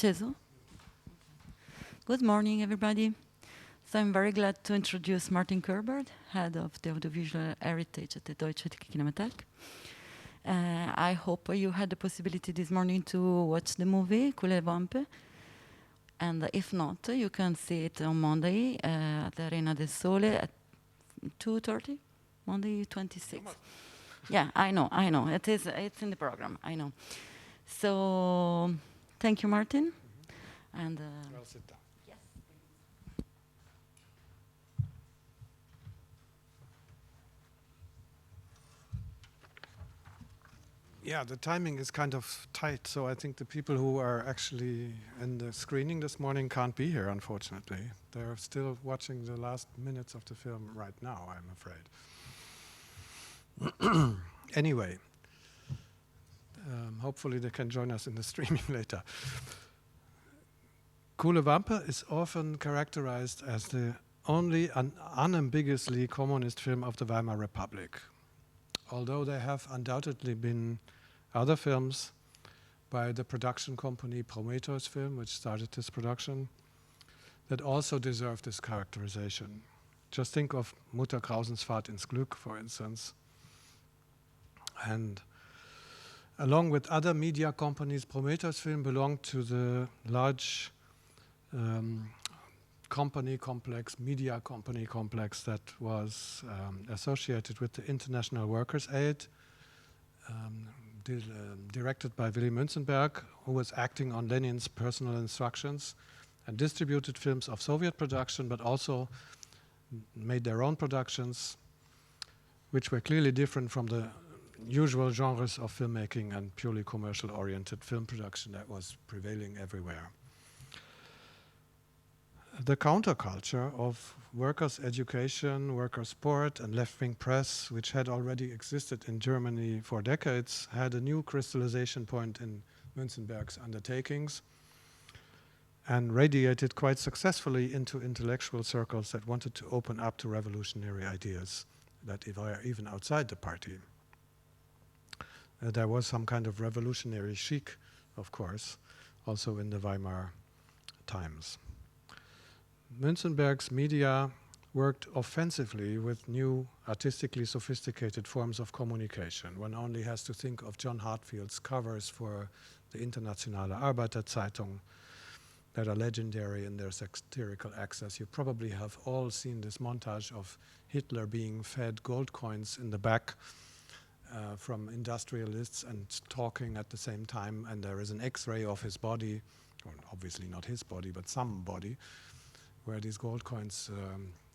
Acceso? Good morning, everybody. So I'm very glad to introduce Martin Koerber, head of the audiovisual heritage at the Deutsche Kinemathek. I hope you had the possibility this morning to watch the movie Kuhle Wampe. And if not, you can see it on Monday at the Arena del Sole at 2:30, Monday 26th. Yeah, I know. It's in the program, I know. So, thank you, Martin. And I'll sit down. yes. Yeah, the timing is kind of tight, so I think the people who are actually in the screening this morning can't be here, unfortunately. They're still watching the last minutes of the film right now, I'm afraid. Anyway, hopefully they can join us in the streaming later. Kuhle Wampe is often characterized as the only unambiguously communist film of the Weimar Republic, although there have undoubtedly been other films by the production company Prometheus Film, which started this production, that also deserve this characterization. Just think of Mutter Krausens Fahrt ins Glück, for instance. And along with other media companies, Prometheus Film belonged to the large media company complex that was associated with the International Workers' Aid, directed by Willy Münzenberg, who was acting on Lenin's personal instructions and distributed films of Soviet production, but also made their own productions, which were clearly different from the usual genres of filmmaking and purely commercial-oriented film production that was prevailing everywhere. The counterculture of workers' education, workers' sport, and left-wing press, which had already existed in Germany for decades, had a new crystallization point in Münzenberg's undertakings and radiated quite successfully into intellectual circles that wanted to open up to revolutionary ideas that were even outside the party. There was some kind of revolutionary chic, of course, also in the Weimar times. Münzenberg's media worked offensively with new, artistically sophisticated forms of communication. One only has to think of John Hartfield's covers for the Internationale Arbeiterzeitung that are legendary in their satirical access. You probably have all seen this montage of Hitler being fed gold coins in the back from industrialists and talking at the same time, and there is an X-ray of his body, or obviously not his body, but some body, where these gold coins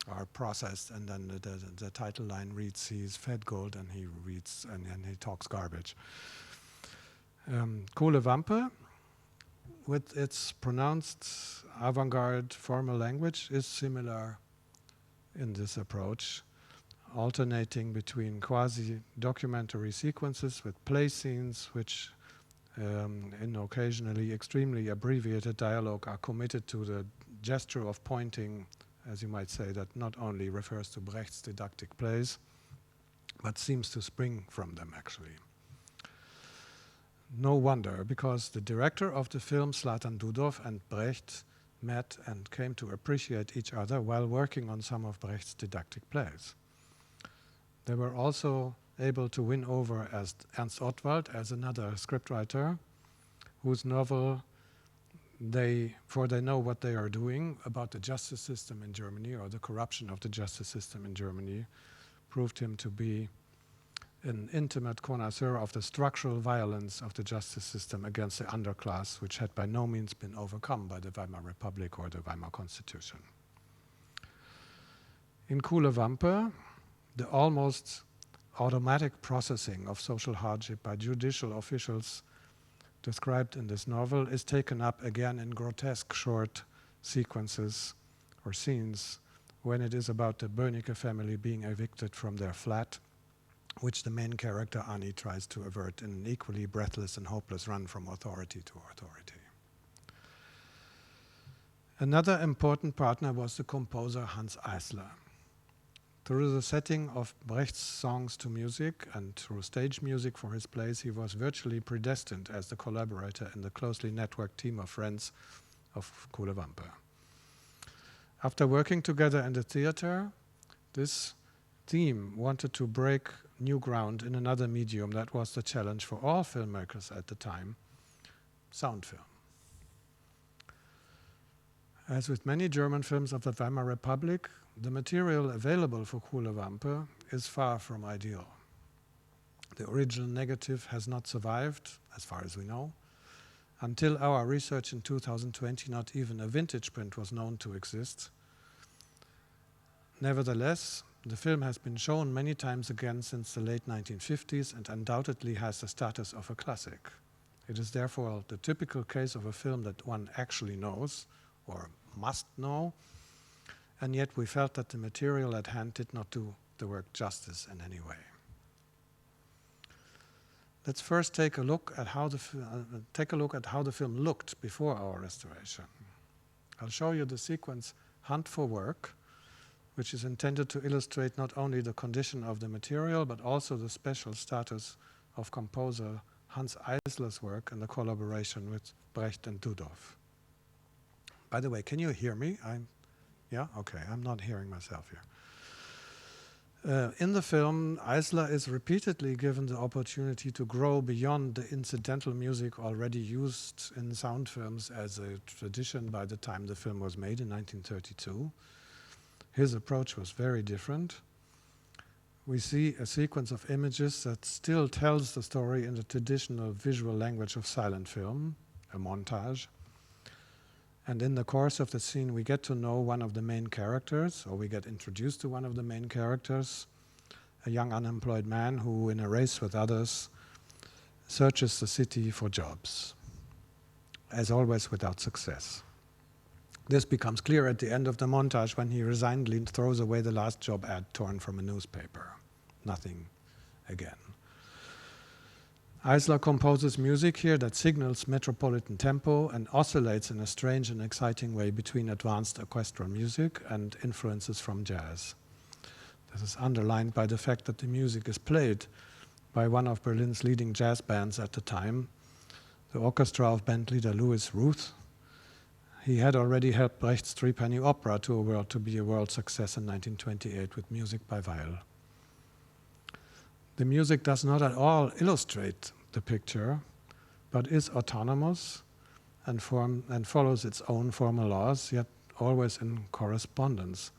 are processed, and then the title line reads, "He's fed gold," and he reads and he talks garbage. Kuhle Wampe, with its pronounced avant-garde formal language, is similar in this approach, alternating between quasi-documentary sequences with play scenes, which in occasionally extremely abbreviated dialogue are committed to the gesture of pointing, as you might say, that not only refers to Brecht's didactic plays, but seems to spring from them, actually. No wonder, because the director of the film, Zlatan Dudow, and Brecht met and came to appreciate each other while working on some of Brecht's didactic plays. They were also able to win over Ernst Ottwald as another scriptwriter, whose novel they know what they are doing about the justice system in Germany, or the corruption of the justice system in Germany, proved him to be an intimate connoisseur of the structural violence of the justice system against the underclass, which had by no means been overcome by the Weimar Republic or the Weimar Constitution. In Kuhle Wampe, the almost automatic processing of social hardship by judicial officials described in this novel is taken up again in grotesque short sequences or scenes when it is about the Bönicke family being evicted from their flat, which the main character Annie tries to avert in an equally breathless and hopeless run from authority to authority. Another important partner was the composer Hans Eisler. Through the setting of Brecht's songs to music and through stage music for his plays, he was virtually predestined as the collaborator in the closely networked team of friends of Kuhle Wampe. After working together in the theater, this team wanted to break new ground in another medium that was the challenge for all filmmakers at the time, sound film. As with many German films of the Weimar Republic, the material available for Kuhle Wampe is far from ideal. The original negative has not survived, as far as we know. Until our research in 2020, not even a vintage print was known to exist. Nevertheless, the film has been shown many times again since the late 1950s and undoubtedly has the status of a classic. It is therefore the typical case of a film that one actually knows, or must know, and yet we felt that the material at hand did not do the work justice in any way. Let's first take a look at how the film looked before our restoration. I'll show you the sequence Hunt for Work, which is intended to illustrate not only the condition of the material, but also the special status of composer Hans Eisler's work and the collaboration with Brecht and Dudov. By the way, can you hear me? Yeah? Okay, I'm not hearing myself here. In the film, Eisler is repeatedly given the opportunity to grow beyond the incidental music already used in sound films as a tradition by the time the film was made in 1932. His approach was very different. We see a sequence of images that still tells the story in the traditional visual language of silent film, a montage. And in the course of the scene, we get to know one of the main characters, or we get introduced to one of the main characters, a young unemployed man who, in a race with others, searches the city for jobs, as always without success. This becomes clear at the end of the montage when he resignedly throws away the last job ad torn from a newspaper. Nothing again. Eisler composes music here that signals metropolitan tempo and oscillates in a strange and exciting way between advanced orchestral music and influences from jazz. This is underlined by the fact that the music is played by one of Berlin's leading jazz bands at the time, the orchestra of bandleader Louis Ruth. He had already helped Brecht's Three-Penny Opera to be a world success in 1928 with music by Weil. The music does not at all illustrate the picture, but is autonomous and follows its own formal laws, yet always in correspondence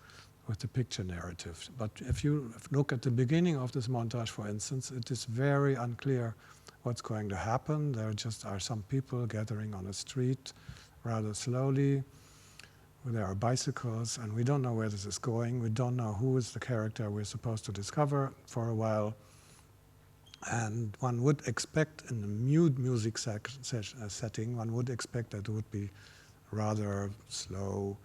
with the picture narrative. But if you look at the beginning of this montage, for instance, it is very unclear what's going to happen. There just are some people gathering on a street rather slowly. There are bicycles, and we don't know where this is going. We don't know who is the character we're supposed to discover for a while. And one would expect in a mood music setting, one would expect that it would be rather slow,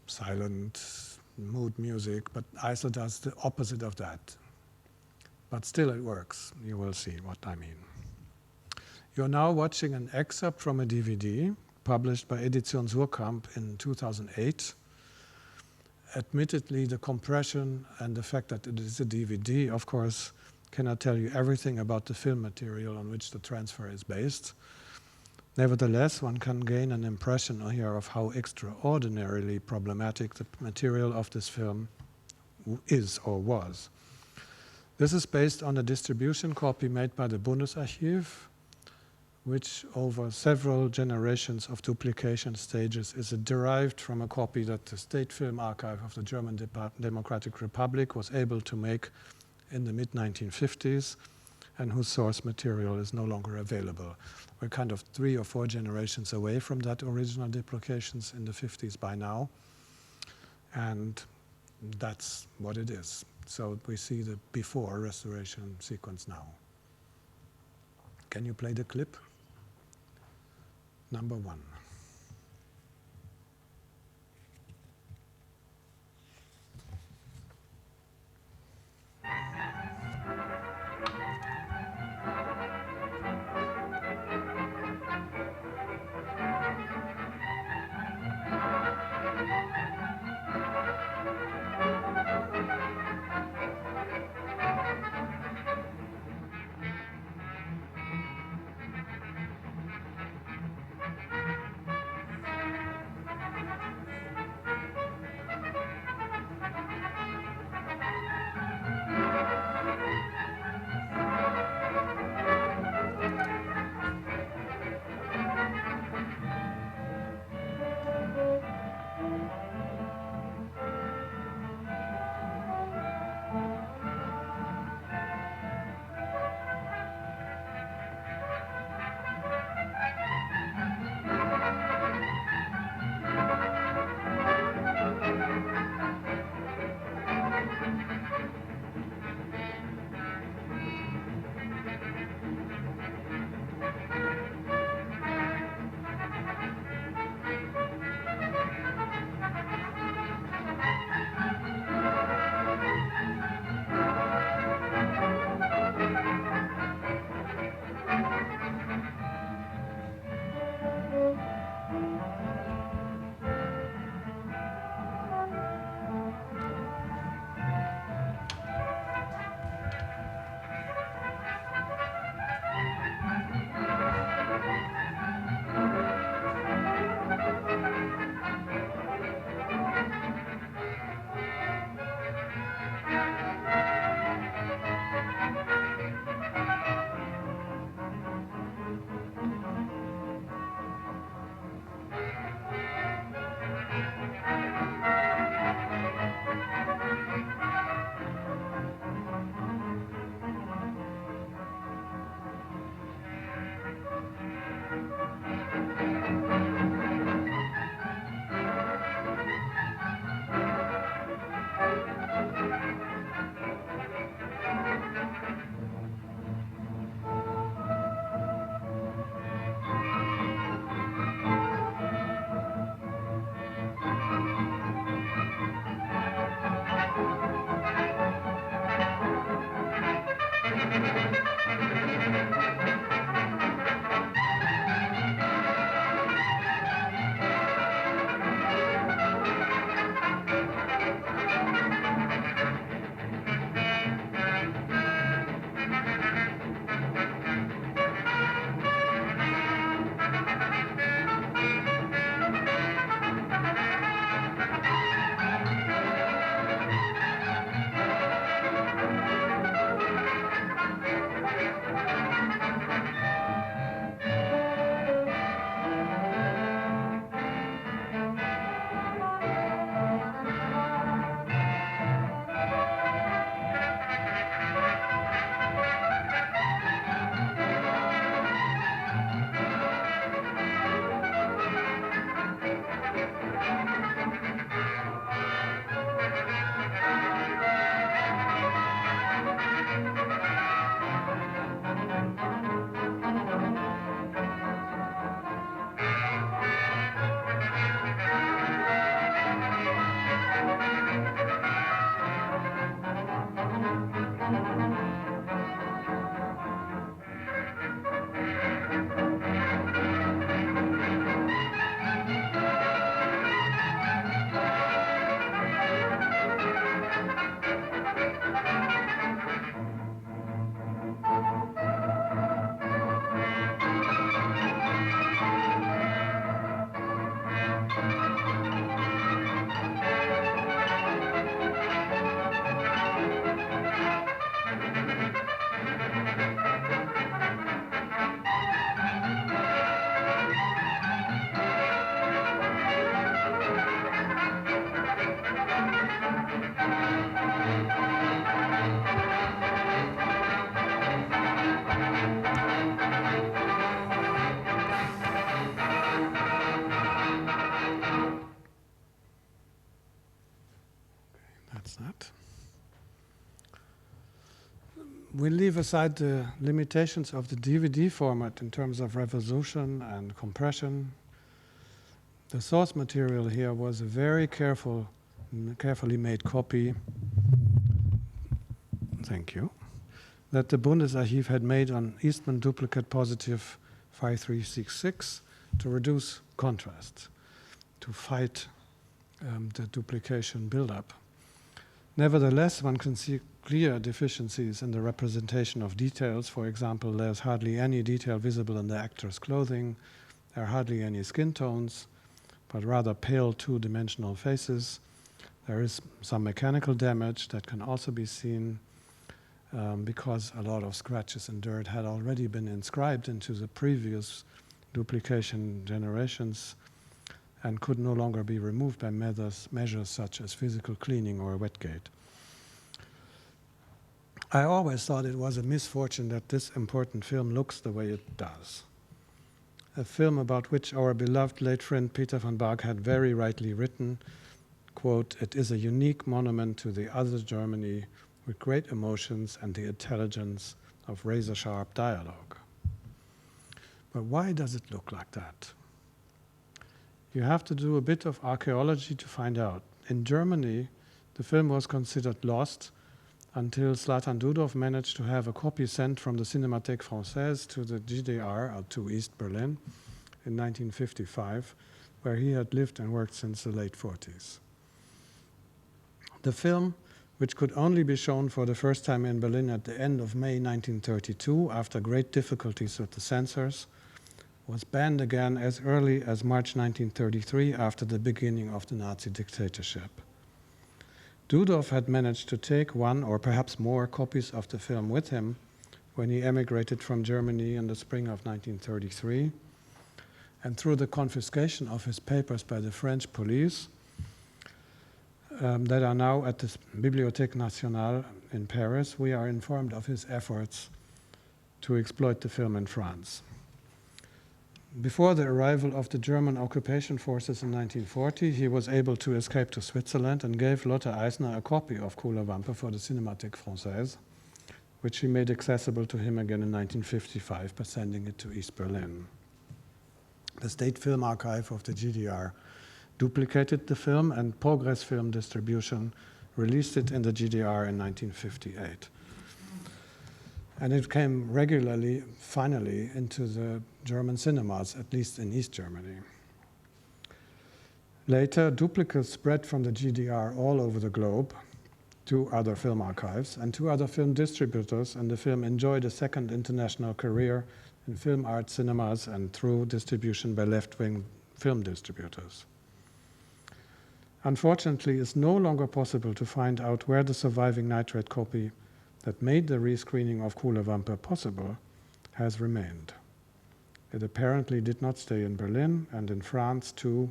silent mood music, but Eisler does the opposite of that. But still it works. You will see what I mean. You're now watching an excerpt from a DVD published by Edition Surkamp in 2008. Admittedly, the compression and the fact that it is a DVD, of course, cannot tell you everything about the film material on which the transfer is based. Nevertheless, one can gain an impression here of how extraordinarily problematic the material of this film is or was. This is based on a distribution copy made by the Bundesarchiv, which over several generations of duplication stages is derived from a copy that the State Film Archive of the German Democratic Republic was able to make in the mid-1950s, and whose source material is no longer available. We're kind of 3 or 4 generations away from that original duplications in the 50s by now, and that's what it is. So we see the before restoration sequence now. Can you play the clip? Number 1. That's that. We leave aside the limitations of the DVD format in terms of resolution and compression. The source material here was a very carefully made copy, thank you, that the Bundesarchiv had made on Eastman duplicate positive 5366 to reduce contrast, to fight the duplication buildup. Nevertheless, one can see clear deficiencies in the representation of details. For example, there's hardly any detail visible in the actor's clothing. There are hardly any skin tones, but rather pale two-dimensional faces. There is some mechanical damage that can also be seen because a lot of scratches and dirt had already been inscribed into the previous duplication generations and could no longer be removed by measures such as physical cleaning or wetgate. I always thought it was a misfortune that this important film looks the way it does. A film about which our beloved late friend Peter van Baak had very rightly written, quote, "It is a unique monument to the other Germany with great emotions and the intelligence of razor-sharp dialogue." But why does it look like that? You have to do a bit of archaeology to find out. In Germany, the film was considered lost until Zlatan Dudov managed to have a copy sent from the Kinemathek Française to the GDR, or to East Berlin, in 1955, where he had lived and worked since the late 40s. The film, which could only be shown for the first time in Berlin at the end of May 1932, after great difficulties with the censors, was banned again as early as March 1933 after the beginning of the Nazi dictatorship. Dudov had managed to take one or perhaps more copies of the film with him when he emigrated from Germany in the spring of 1933, and through the confiscation of his papers by the French police that are now at the Bibliothèque Nationale in Paris, we are informed of his efforts to exploit the film in France. Before the arrival of the German occupation forces in 1940, he was able to escape to Switzerland and gave Lotte Eisner a copy of Kuhle Wampe for the Kinemathek Française, which she made accessible to him again in 1955 by sending it to East Berlin. The State Film Archive of the GDR duplicated the film, and Progress Film Distribution released it in the GDR in 1958. And it came regularly, finally, into the German cinemas, at least in East Germany. Later, duplicates spread from the GDR all over the globe to other film archives and to other film distributors, and the film enjoyed a second international career in film art cinemas and through distribution by left-wing film distributors. Unfortunately, it's no longer possible to find out where the surviving nitrate copy that made the rescreening of Kuhle Wampe possible has remained. It apparently did not stay in Berlin, and in France too,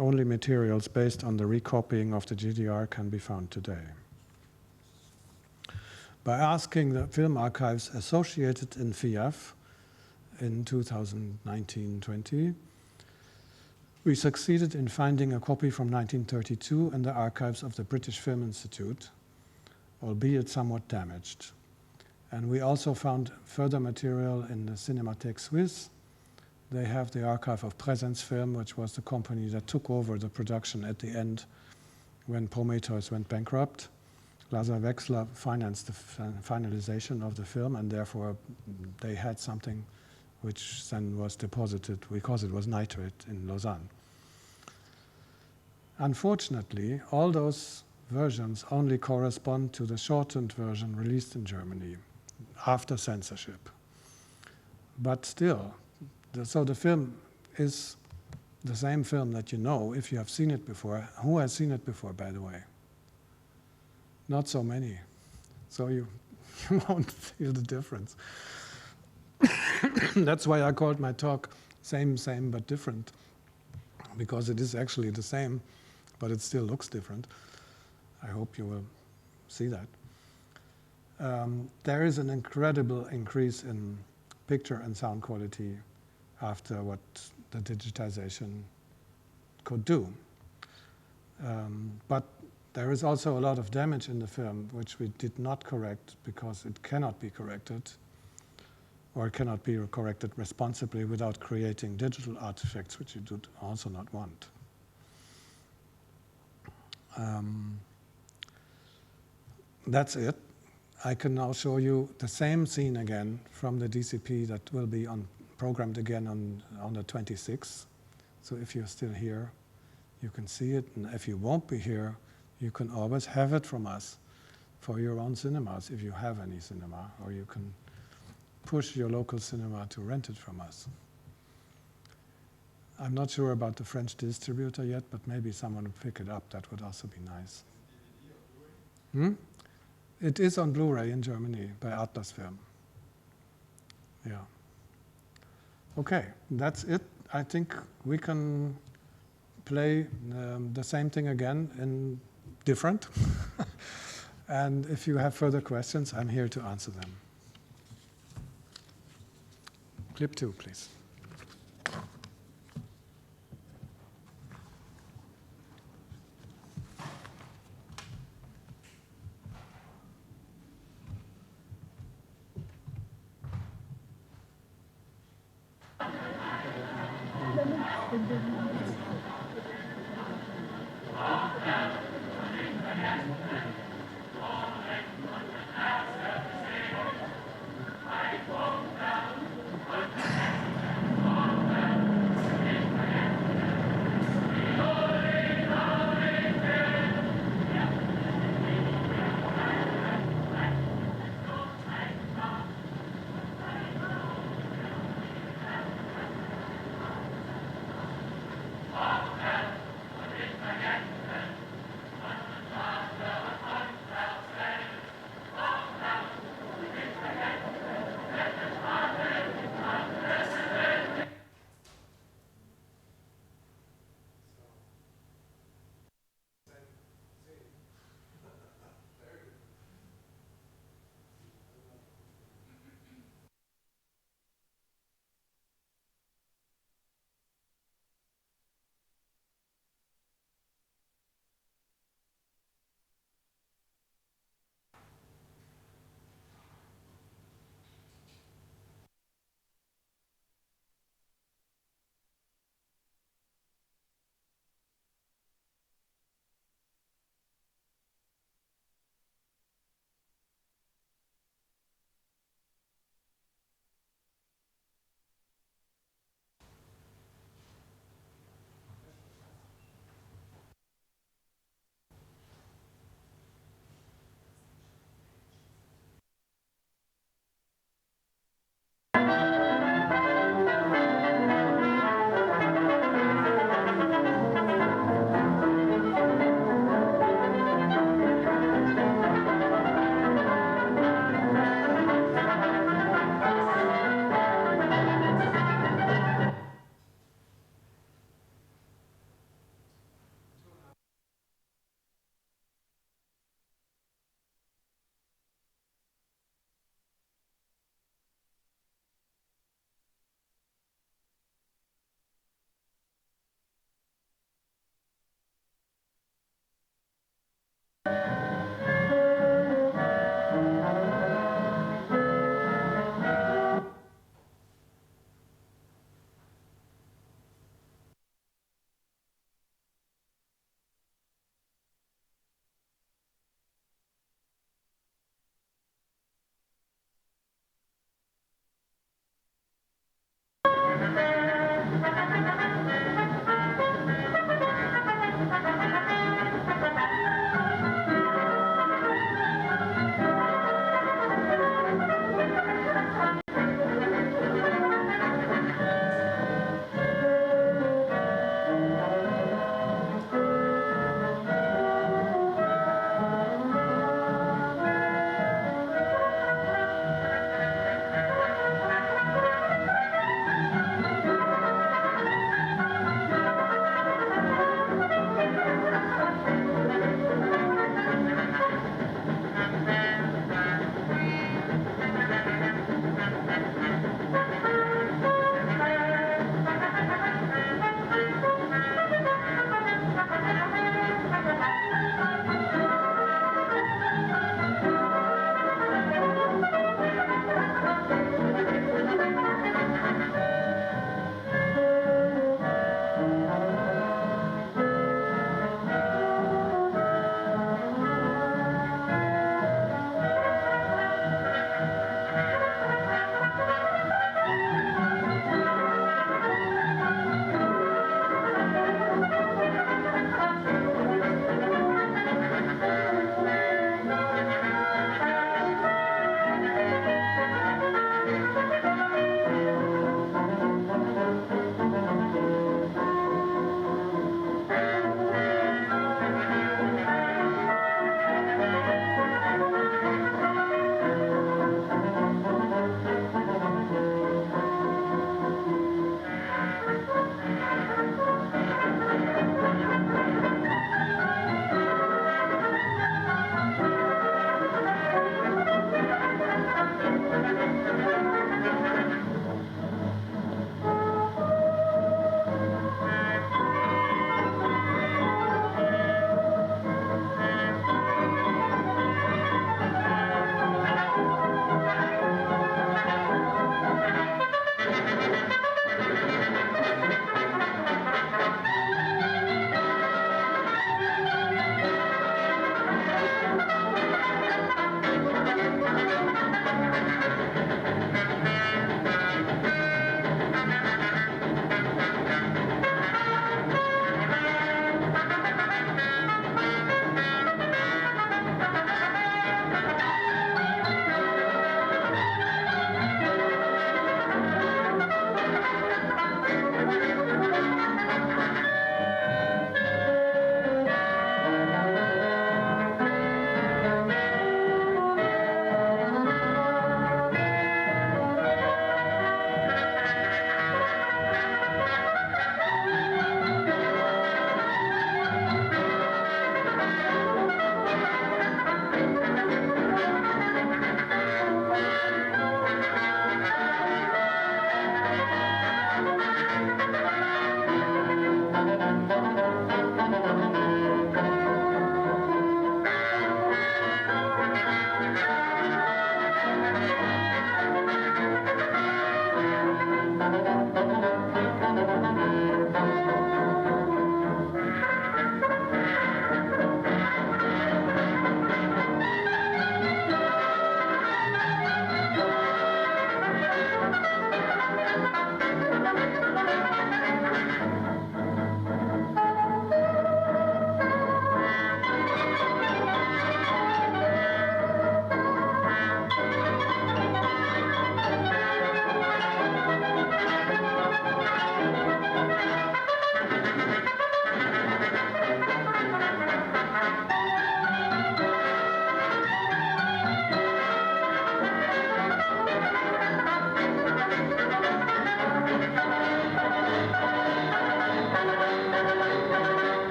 only materials based on the recopying of the GDR can be found today. By asking the film archives associated in FIAF in 2019-20, we succeeded in finding a copy from 1932 in the archives of the British Film Institute, albeit somewhat damaged. And we also found further material in the Kinemathek Suisse. They have the archive of Präsenzfilm, which was the company that took over the production at the end when Prometheus went bankrupt. Lazar Wexler financed the finalization of the film, and therefore they had something which then was deposited because it was nitrate in Lausanne. Unfortunately, all those versions only correspond to the shortened version released in Germany after censorship. But still, so the film is the same film that you know if you have seen it before. Who has seen it before, by the way? Not so many. So you won't feel the difference. That's why I called my talk Same, Same, but Different, because it is actually the same, but it still looks different. I hope you will see that. There is an incredible increase in picture and sound quality after what the digitization could do. But there is also a lot of damage in the film, which we did not correct because it cannot be corrected, or it cannot be corrected responsibly without creating digital artifacts, which you do also not want. That's it. I can now show you the same scene again from the DCP that will be programmed again on the 26th. So if you're still here, you can see it. And if you won't be here, you can always have it from us for your own cinemas, if you have any cinema, or you can push your local cinema to rent it from us. I'm not sure about the French distributor yet, but maybe someone will pick it up. That would also be nice. It is on Blu-ray in Germany by Atlas Film. Yeah. Okay, that's it. I think we can play the same thing again in different. And if you have further questions, I'm here to answer them. Clip 2, please.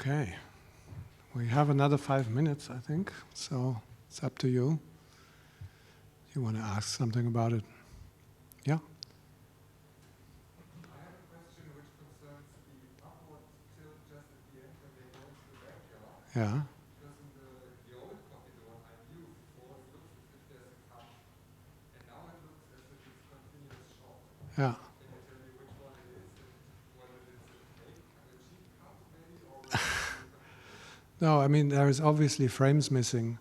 Okay. We have another 5 minutes, I think, so it's up to you. You want to ask something about it? Yeah? I have a question which concerns the upward tilt just at the end when they go into the backyard. Yeah. Because in the old copy, the one I viewed before, it looks as if there's a cut. And now it looks as if it's continuous shot. Yeah. Can you tell me which one it is and whether it's a fake, a cheap cut maybe, or whether it's continuous? No, I mean, there is obviously frames missing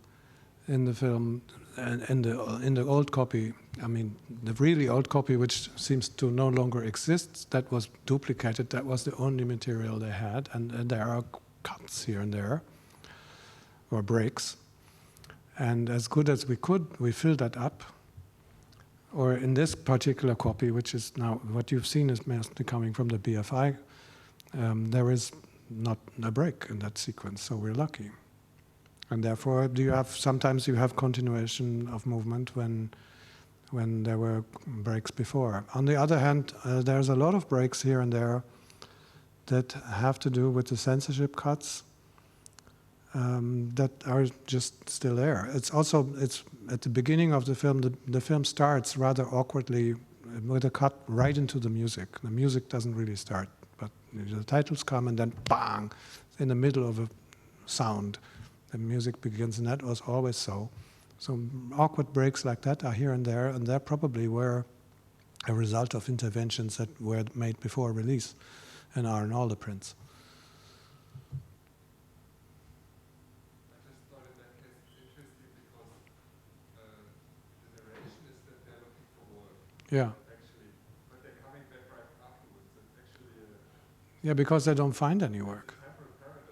in the film, and in the old copy. I mean, the really old copy, which seems to no longer exist, that was duplicated. That was the only material they had, and there are cuts here and there, or breaks. And as good as we could, we filled that up. Or in this particular copy, which is now what you've seen is mostly coming from the BFI, there is not a break in that sequence, so we're lucky. And therefore, sometimes you have continuation of movement when there were breaks before. On the other hand, there's a lot of breaks here and there that have to do with the censorship cuts that are just still there. It's at the beginning of the film. The film starts rather awkwardly with a cut right into the music. The music doesn't really start, but the titles come and then bang, in the middle of a sound. The music begins, and that was always so. So awkward breaks like that are here and they probably were a result of interventions that were made before release and are in all the prints. I just thought in that case it's interesting because the narration is that they're looking for work. Yeah. Actually, but they're coming back right afterwards. It's actually Yeah, because they don't find any work. a temporal paradox.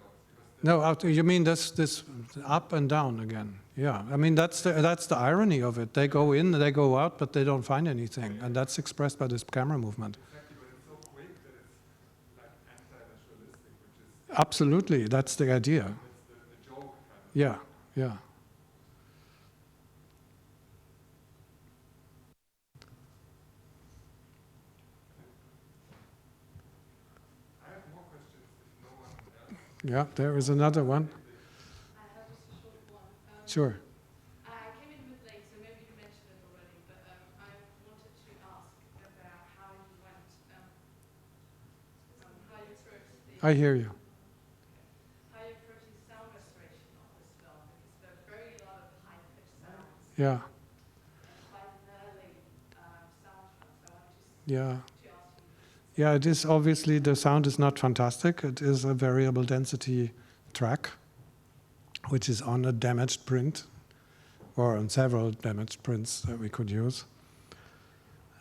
Because No, you mean this up and down again? Yeah, I mean that's the irony of it. They go in, they go out, but they don't find anything, and that's expressed by this camera movement. exactly, but it's so quick that it's like anti-naturalistic, which is Absolutely, that's the idea. that's the joke kind of. Yeah, yeah. I have more questions if no one else. Yeah, there is another one. I have just a short one. Sure. I came in a bit late, so maybe you mentioned it already, but I wanted to ask about how you went, how you approached I hear you. how you approached the sound restoration of this film, because there are very lot of high-pitched sounds Yeah, and quite an early sound cuts. I wanted yeah. to ask you. Yeah, it is obviously, the sound is not fantastic. It is a variable density track, which is on a damaged print, or on several damaged prints that we could use.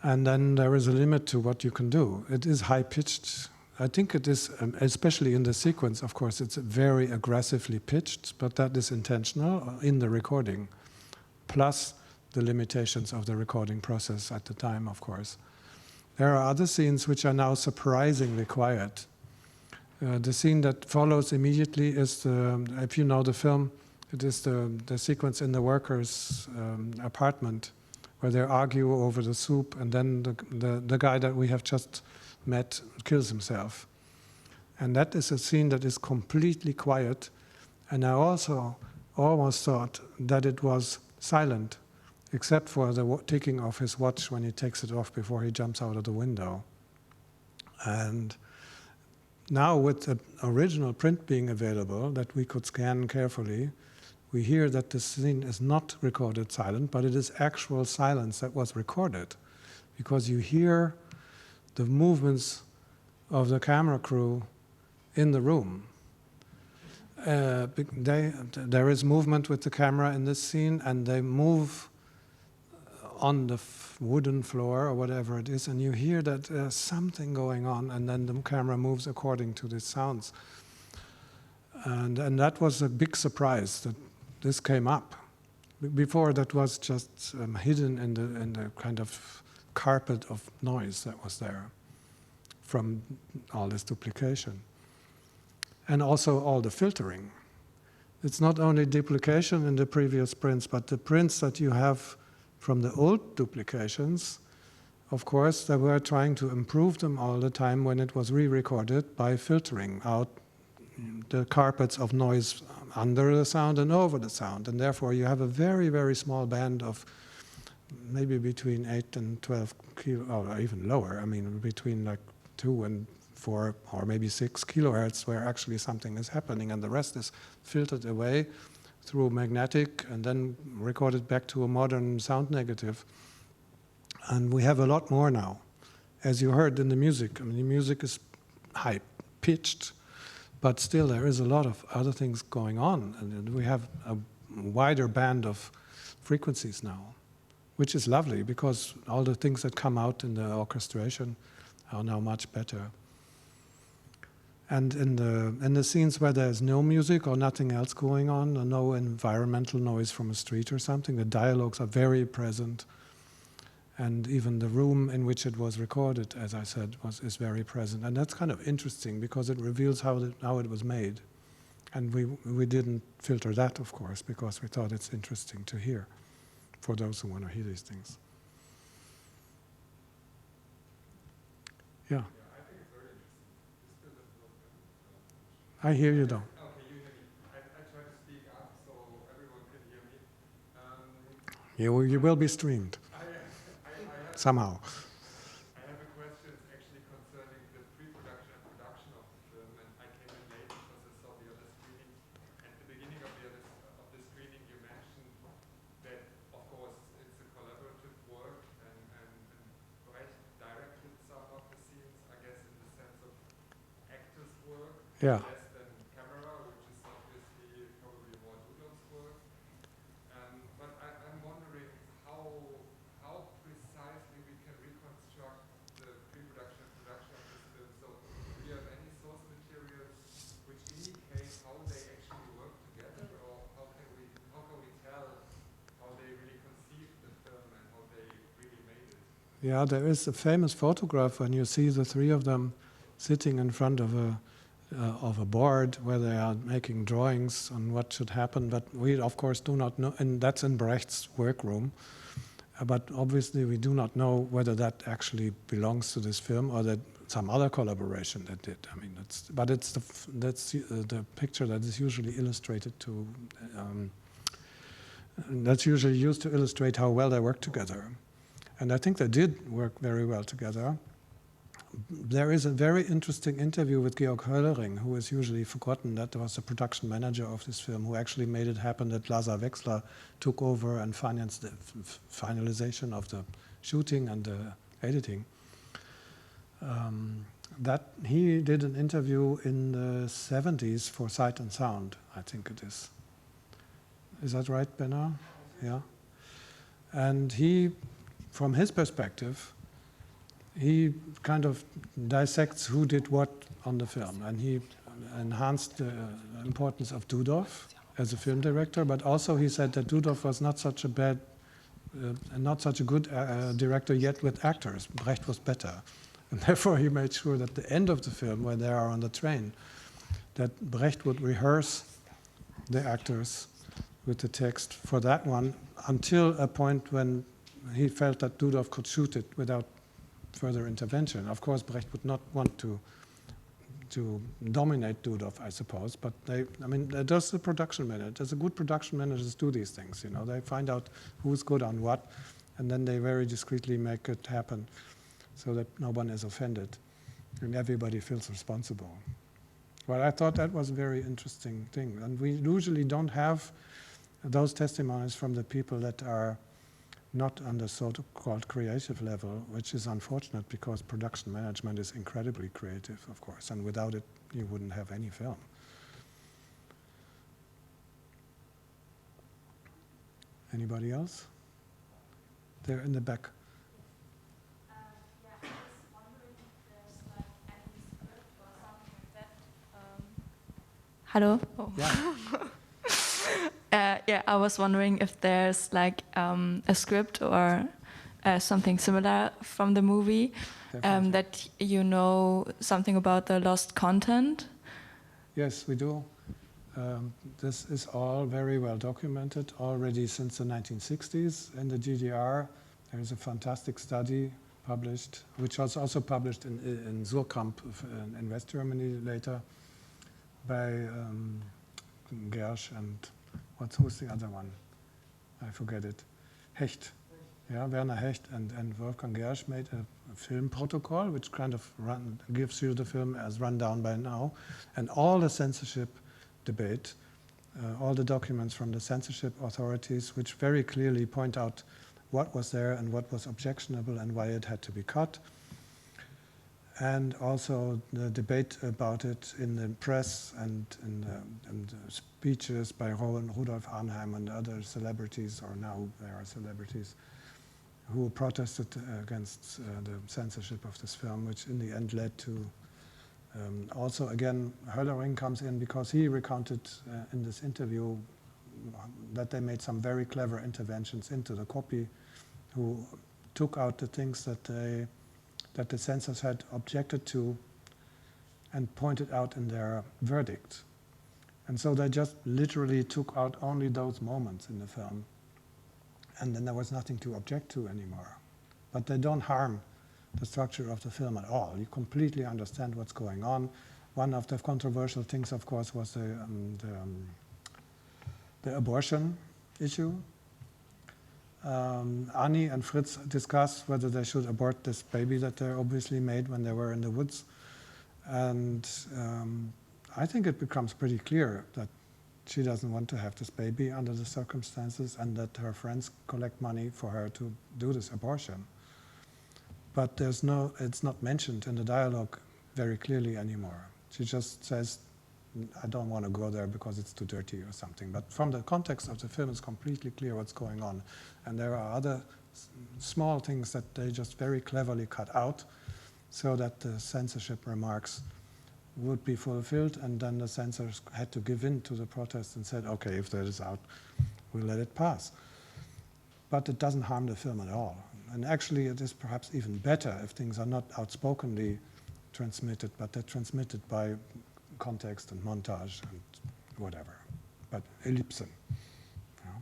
And then there is a limit to what you can do. It is high-pitched. I think it is, especially in the sequence, of course, it's very aggressively pitched, but that is intentional in the recording, plus the limitations of the recording process at the time, of course. There are other scenes which are now surprisingly quiet. The scene that follows immediately is, if you know the film, it is the sequence in the workers' apartment where they argue over the soup, and then the guy that we have just met kills himself. And that is a scene that is completely quiet, and I also almost thought that it was silent, except for the ticking of his watch when he takes it off before he jumps out of the window. And now with the original print being available that we could scan carefully, we hear that the scene is not recorded silent, but it is actual silence that was recorded, because you hear the movements of the camera crew in the room. There is movement with the camera in this scene, and they move on the wooden floor or whatever it is, and you hear that there's something going on, and then the camera moves according to the sounds. And that was a big surprise that this came up. Before, that was just hidden in the kind of carpet of noise that was there from all this duplication. And also all the filtering. It's not only duplication in the previous prints, but the prints that you have from the old duplications, of course, they were trying to improve them all the time when it was re-recorded by filtering out the carpets of noise under the sound and over the sound, and therefore you have a very, very small band of maybe between 8 and 12 kilo, or even lower. I mean, between like 2 and 4 or maybe 6 kilohertz, where actually something is happening, and the rest is filtered away through magnetic and then recorded back to a modern sound negative. And we have a lot more now. As you heard in the music, I mean, the music is high-pitched, but still there is a lot of other things going on, and we have a wider band of frequencies now, which is lovely because all the things that come out in the orchestration are now much better. And in the scenes where there's no music or nothing else going on, or no environmental noise from a street or something, the dialogues are very present. And even the room in which it was recorded, as I said, is very present. And that's kind of interesting because it reveals how it was made. And we didn't filter that, of course, because we thought it's interesting to hear for those who want to hear these things. Yeah. Yeah, I think it's very interesting. This still doesn't work. I hear you though. Okay, you hear me. I try to speak up so everyone can hear me. You will be streamed somehow. I have a question actually concerning the pre-production and production of the film, and I came in late because I saw the other screening. At the beginning of the screening, you mentioned that, of course, it's a collaborative work, and Brecht directed some of the scenes, I guess, in the sense of actors' work, Yeah. less than camera, which is obviously probably more Dudov's work. But I'm wondering how precisely we can reconstruct the pre-production and production of this film. So do you have any source materials which indicate how they actually work together, or how can we tell how they really conceived the film and how they really made it? Yeah, there is a famous photograph when you see the three of them sitting in front of a board where they are making drawings on what should happen. But we, of course, do not know, and that's in Brecht's workroom. But obviously, we do not know whether that actually belongs to this film or that some other collaboration that did. I mean, that's the picture that is usually illustrated to. That's usually used to illustrate how well they work together, and I think they did work very well together. There is a very interesting interview with Georg Hollering, who is usually forgotten. That was the production manager of this film, who actually made it happen that Lazar Wexler took over and financed the finalization of the shooting and the editing. That he did an interview in the 70s for Sight and Sound, I think it is. Is that right, Benna? Yeah. And he, from his perspective, he kind of dissects who did what on the film, and he enhanced the importance of Dudov as a film director, but also he said that Dudov was not such a good director yet with actors. Brecht was better, and therefore he made sure that the end of the film, when they are on the train, that Brecht would rehearse the actors with the text for that one until a point when he felt that Dudov could shoot it without further intervention. Of course, Brecht would not want to dominate Dudov, I suppose, but there's the production manager. There's a good production managers do these things, you know. They find out who's good on what, and then they very discreetly make it happen so that no one is offended and everybody feels responsible. Well, I thought that was a very interesting thing, and we usually don't have those testimonies from the people that are not on the so-called creative level, which is unfortunate because production management is incredibly creative, of course, and without it, you wouldn't have any film. Anybody else? There in the back. Yeah, I was wondering if there's like any script or something like that. Hello? Oh. Yeah. Yeah, I was wondering if there's like a script or something similar from the movie that you know something about the lost content. Yes, we do. This is all very well documented already since the 1960s in the GDR. There is a fantastic study published, which was also published in Surkamp in West Germany later, by Gersh and who's the other one? I forget it. Hecht. Yeah, Werner Hecht and Wolfgang Gersh made a film protocol, which kind of gives you the film as run down by now, and all the censorship debate, all the documents from the censorship authorities, which very clearly point out what was there and what was objectionable and why it had to be cut. And also the debate about it in the press and in the speeches by Rudolf Arnheim and other celebrities, or now there are celebrities, who protested against the censorship of this film, which in the end led to also, again, Hollering comes in because he recounted in this interview that they made some very clever interventions into the copy, who took out the things that the censors had objected to and pointed out in their verdict. And so they just literally took out only those moments in the film, and then there was nothing to object to anymore. But they don't harm the structure of the film at all. You completely understand what's going on. One of the controversial things, of course, was the abortion issue. Annie and Fritz discussed whether they should abort this baby that they obviously made when they were in the woods. And I think it becomes pretty clear that she doesn't want to have this baby under the circumstances, and that her friends collect money for her to do this abortion. But it's not mentioned in the dialogue very clearly anymore. She just says, I don't want to go there because it's too dirty or something. But from the context of the film, it's completely clear what's going on. And there are other small things that they just very cleverly cut out so that the censorship remarks would be fulfilled, and then the censors had to give in to the protest and said, okay, if that is out, we'll let it pass. But it doesn't harm the film at all. And actually, it is perhaps even better if things are not outspokenly transmitted, but they're transmitted by context and montage and whatever, but ellipsen. You know?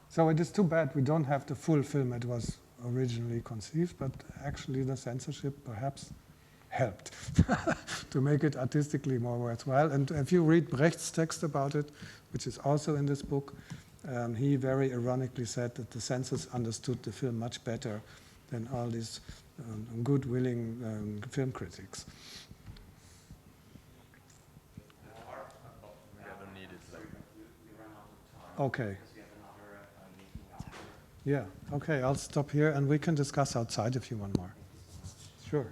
So it is too bad we don't have the full film it was originally conceived, but actually the censorship perhaps helped to make it artistically more worthwhile. And if you read Brecht's text about it, which is also in this book, he very ironically said that the censors understood the film much better than all these good-willing film critics. Okay. Yeah, okay, I'll stop here and we can discuss outside if you want more. Sure.